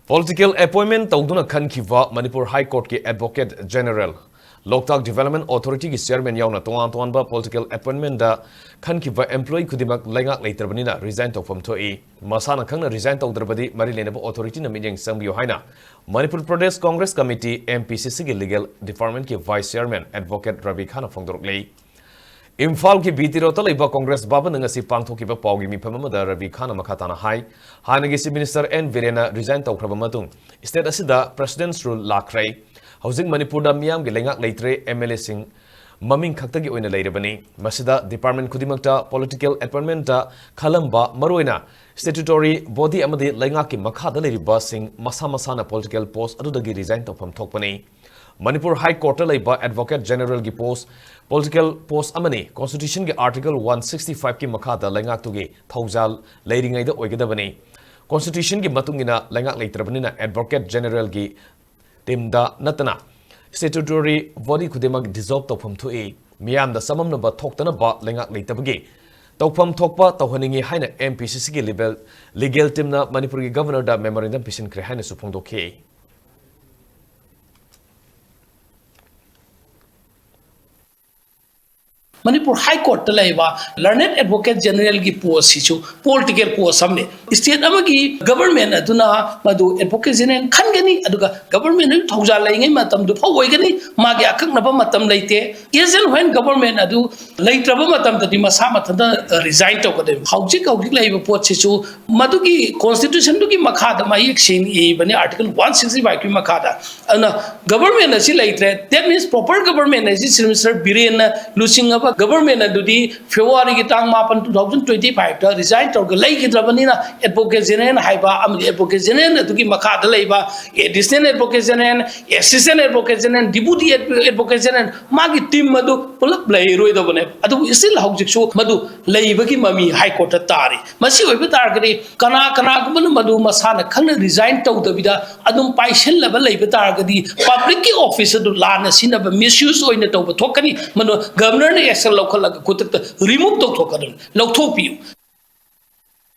Political appointment tawduna khankiwa Manipur High Court ki Advocate General Loktak Development Authority ki Chairman yauna tongan ba political appointment da khankiwa employee kudimak Leingak Leitraba-Nina resign tawpham Thok-Ee masana khangna resign tawdrabadi mari lenaba authority na minyang sangbiyo haina Manipur Pradesh Congress Committee Mpcc ki Legal Department ki Vice Chairman Advocate Ravi Khana phongdorklei Imphal ki BTRota leiba Congress baba ngasi pangthokiba pawgi mifamada Ravi Khana makhatana hai hanagi Minister N Virena resign tawkraba matung state asida President's rule lakrai housing Manipur da miyam gi Leingak leitre MLA sing maming khakta gi oina leirabani masida department kudimakta political appointment da khalamba maroina statutory body amadi Leingak ki makhada leiriba sing masa masana political post adudagi resign tawpham thokpani Manipur High Court leiba Advocate General ki post political post amani Constitution ki Article 165 ki makhada Leingak tugi thaujal leiringai da oigedabani Constitution ki matungina Leingak leitrabanina Advocate General ki timda natana statutory body kudemak dissolve tawpham Thok-Ee miyam da samamna ba thoktana ba Leingak leitabagi tawpham thokpa tawhaningi haina Mpcc ki legal team na Manipur ki governor da memorandum pisin kre haina suphongdokhe Manipur High Court laiba Learned Advocate General ki post sichu political post samne state amagi government aduna madu Advocate General khangani aduga government thauja laingai matam du phawoigani magi akaknaba matam leite isn't when government adu leitraba matam tadi masa mathanda resign tokade hauji laiba post sichu madugi constitution du ki makhada ma ek sin e bani article 165 ki makhada ana government asi leitre that means proper government asi Minister Biren Lusing government adudi February ki tang mapan 2025 ta resign tawga leikidrabanina Advocate General haiba amdi Advocate General adugi makhada leiba additional Advocate General assistant Advocate General deputy Advocate General magi team madu pulap leiroi dobane adu still haujiksu madu leibagi mami High Court ta tari masi oiba targari kana gumana madu masana khangna resign tawdabida adum paisel level leiba targadi public ki office adu lana sinaba misuse oina tawba thokani manu governor ne action local kutak remove to thokadun lawthok piu